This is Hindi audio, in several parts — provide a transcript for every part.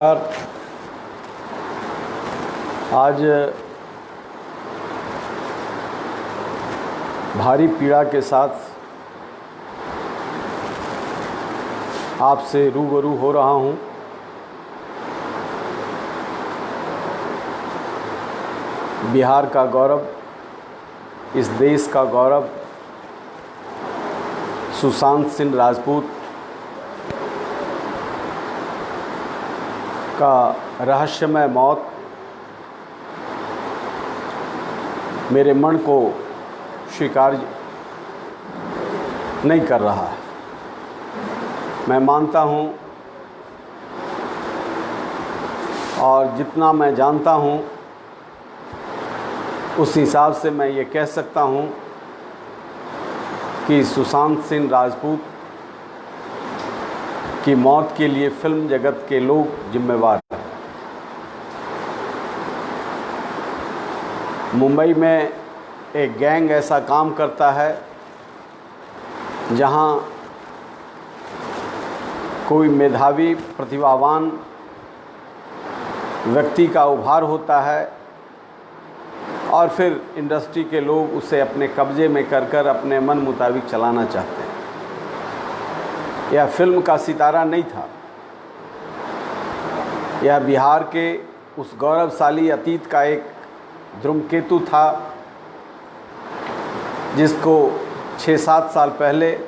आज भारी पीड़ा के साथ आपसे रूबरू हो रहा हूँ। बिहार का गौरव, इस देश का गौरव सुशांत सिंह राजपूत का रहस्यमय मौत मेरे मन को स्वीकार नहीं कर रहा है। मैं मानता हूँ और जितना मैं जानता हूँ उस हिसाब से मैं ये कह सकता हूँ कि सुशांत सिंह राजपूत की मौत के लिए फिल्म जगत के लोग जिम्मेवार हैं। मुंबई में एक गैंग ऐसा काम करता है जहां कोई मेधावी प्रतिभावान व्यक्ति का उभार होता है और फिर इंडस्ट्री के लोग उसे अपने कब्जे में कर अपने मन मुताबिक चलाना चाहते हैं। यह फिल्म का सितारा नहीं था, यह बिहार के उस गौरवशाली अतीत का एक धूमकेतु था जिसको 6-7 साल पहले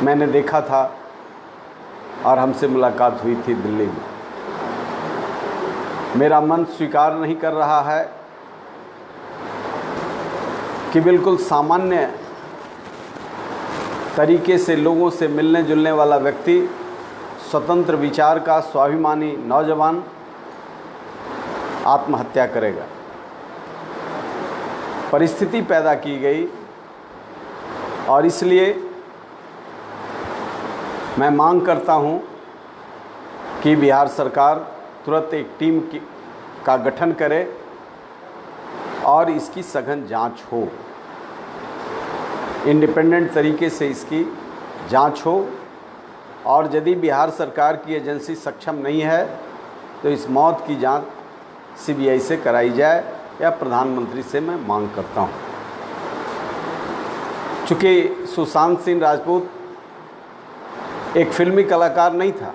मैंने देखा था और हमसे मुलाकात हुई थी दिल्ली में। मेरा मन स्वीकार नहीं कर रहा है कि बिल्कुल सामान्य तरीके से लोगों से मिलने जुलने वाला व्यक्ति, स्वतंत्र विचार का स्वाभिमानी नौजवान आत्महत्या करेगा। परिस्थिति पैदा की गई और इसलिए मैं मांग करता हूं कि बिहार सरकार तुरंत एक टीम का गठन करे और इसकी सघन जांच हो, इंडिपेंडेंट तरीके से इसकी जांच हो। और यदि बिहार सरकार की एजेंसी सक्षम नहीं है तो इस मौत की जांच सीबीआई से कराई जाए, या प्रधानमंत्री से मैं मांग करता हूं। चूँकि सुशांत सिंह राजपूत एक फिल्मी कलाकार नहीं था,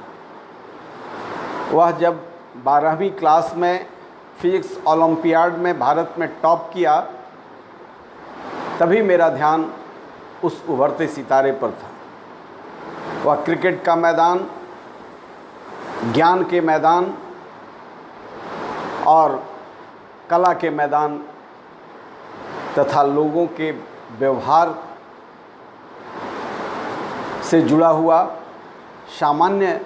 वह जब 12वीं क्लास में फिजिक्स ओलंपियाड में भारत में टॉप किया तभी मेरा ध्यान उस उभरते सितारे पर था। वह क्रिकेट का मैदान, ज्ञान के मैदान और कला के मैदान तथा लोगों के व्यवहार से जुड़ा हुआ, सामान्य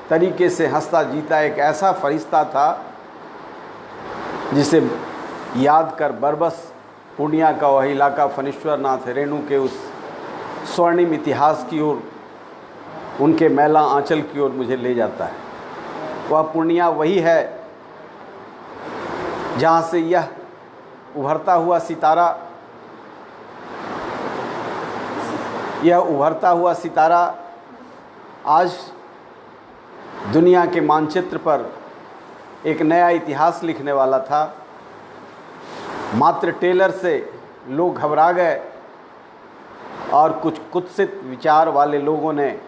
तरीके से हंसता जीता एक ऐसा फरिश्ता था जिसे याद कर बरबस पूर्णिया का वह इलाका फणीश्वर नाथ रेणु के उस स्वर्णिम इतिहास की ओर, उनके मैला आंचल की ओर मुझे ले जाता है। वह पूर्णिया वही है जहाँ से यह उभरता हुआ सितारा आज दुनिया के मानचित्र पर एक नया इतिहास लिखने वाला था। मात्र टेलर से लोग घबरा गए और कुछ कुत्सित विचार वाले लोगों ने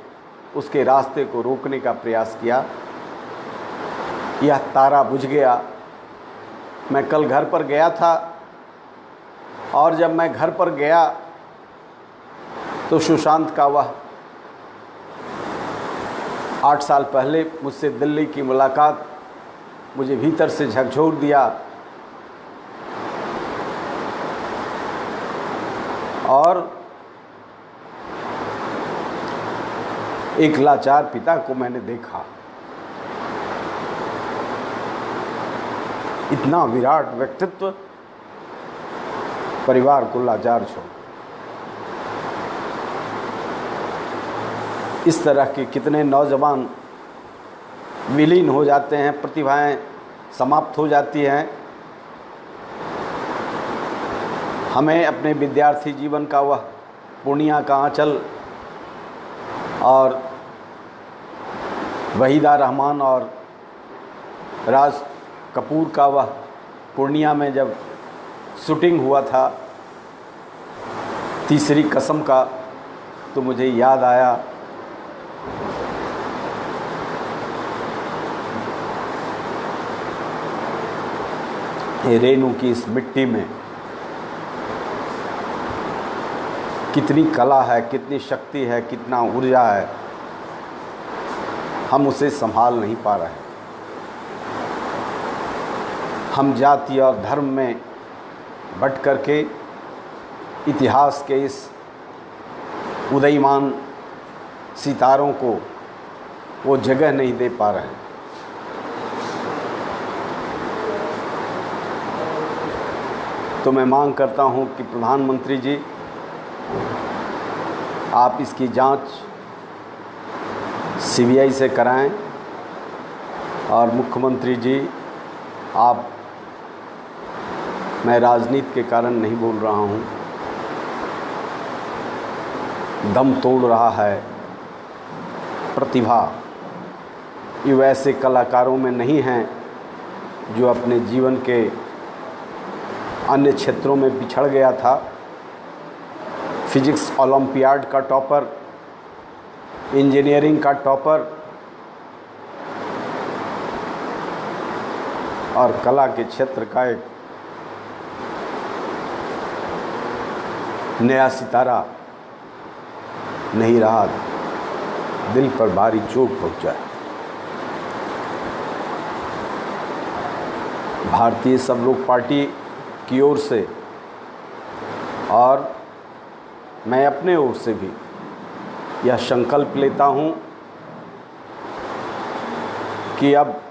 उसके रास्ते को रोकने का प्रयास किया। यह तारा बुझ गया। मैं कल घर पर गया था और जब मैं घर पर गया तो सुशांत का वह 8 साल पहले मुझसे दिल्ली की मुलाकात मुझे भीतर से झकझोर दिया और एक लाचार पिता को मैंने देखा। इतना विराट व्यक्तित्व परिवार को लाचार छोड़। इस तरह के कितने नौजवान विलीन हो जाते हैं, प्रतिभाएं समाप्त हो जाती हैं। हमें अपने विद्यार्थी जीवन का वह पूर्णिया का आंचल और वहीदा रहमान और राज कपूर का वह पूर्णिया में जब शूटिंग हुआ था तीसरी कसम का, तो मुझे याद आया रेनू की इस मिट्टी में कितनी कला है, कितनी शक्ति है, कितना ऊर्जा है, हम उसे संभाल नहीं पा रहे हैं। हम जाति और धर्म में बट करके इतिहास के इस उदयमान सितारों को वो जगह नहीं दे पा रहे हैं। तो मैं मांग करता हूं कि प्रधानमंत्री जी, आप इसकी जांच सीबीआई से कराएं, और मुख्यमंत्री जी आप, मैं राजनीति के कारण नहीं बोल रहा हूं, दम तोड़ रहा है प्रतिभा। ये वैसे कलाकारों में नहीं हैं जो अपने जीवन के अन्य क्षेत्रों में पिछड़ गया था। फिजिक्स ओलंपियाड का टॉपर, इंजीनियरिंग का टॉपर और कला के क्षेत्र का एक नया सितारा नहीं रहा, दिल पर भारी चोट पहुंचा है। भारतीय सब लोग पार्टी की ओर से और मैं अपने ओर से भी यह संकल्प लेता हूं कि अब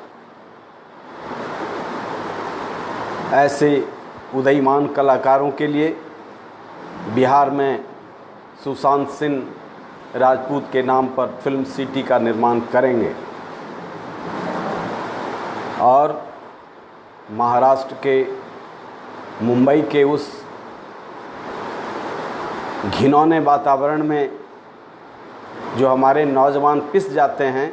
ऐसे उदयमान कलाकारों के लिए बिहार में सुशांत सिंह राजपूत के नाम पर फिल्म सिटी का निर्माण करेंगे, और महाराष्ट्र के मुंबई के उस घिनौने वातावरण में जो हमारे नौजवान पिस जाते हैं,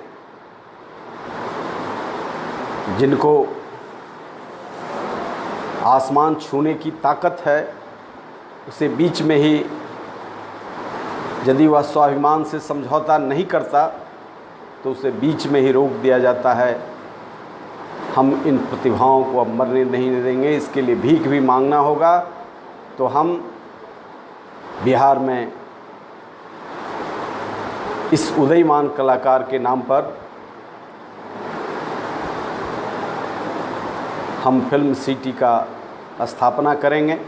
जिनको आसमान छूने की ताकत है, उसे बीच में ही यदि वह स्वाभिमान से समझौता नहीं करता तो उसे बीच में ही रोक दिया जाता है। हम इन प्रतिभाओं को अब मरने नहीं देंगे, इसके लिए भीख भी मांगना होगा। तो हम बिहार में इस उदयमान कलाकार के नाम पर हम फिल्म सिटी का स्थापना करेंगे।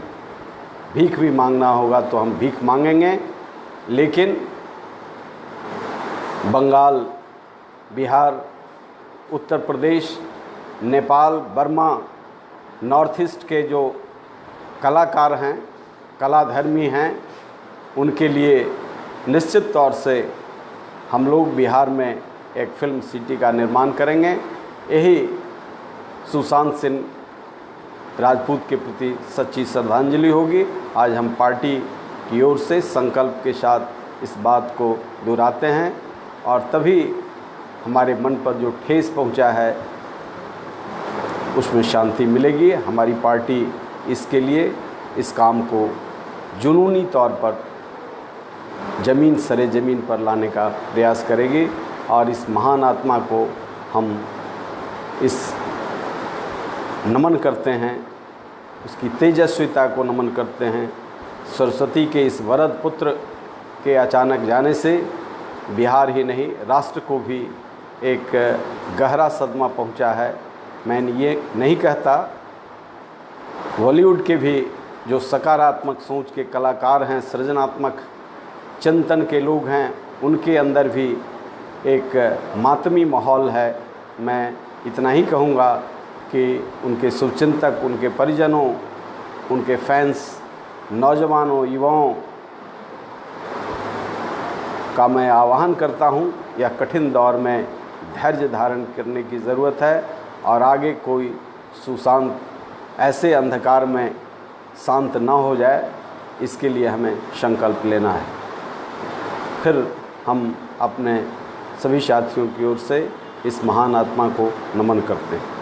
भीख भी मांगना होगा तो हम भीख मांगेंगे, लेकिन Bengal, Bihar, Uttar Pradesh, Nepal, Burma, north east के जो कलाकार हैं, कलाधर्मी हैं, उनके लिए निश्चित तौर से हम लोग बिहार में एक फिल्म सिटी का निर्माण करेंगे। यही सुशांत सिंह राजपूत के प्रति सच्ची श्रद्धांजलि होगी। आज हम पार्टी की ओर से संकल्प के साथ इस बात को दोहराते हैं, और तभी हमारे मन पर जो ठेस पहुंचा है उसमें शांति मिलेगी। हमारी पार्टी इसके लिए इस काम को जुनूनी तौर पर ज़मीन सरे ज़मीन पर लाने का प्रयास करेगी, और इस महान आत्मा को हम इस नमन करते हैं, उसकी तेजस्विता को नमन करते हैं। सरस्वती के इस वरद पुत्र के अचानक जाने से बिहार ही नहीं, राष्ट्र को भी एक गहरा सदमा पहुंचा है। मैं ये नहीं कहता, बॉलीवुड के भी जो सकारात्मक सोच के कलाकार हैं, सृजनात्मक चिंतन के लोग हैं, उनके अंदर भी एक मातमी माहौल है। मैं इतना ही कहूँगा कि उनके शुभचिंतक, उनके परिजनों, उनके फैंस, नौजवानों, युवाओं का मैं आह्वान करता हूँ, यह कठिन दौर में धैर्य धारण करने की ज़रूरत है, और आगे कोई सुशांत ऐसे अंधकार में शांत ना हो जाए, इसके लिए हमें संकल्प लेना है। फिर हम अपने सभी साथियों की ओर से इस महान आत्मा को नमन करते हैं।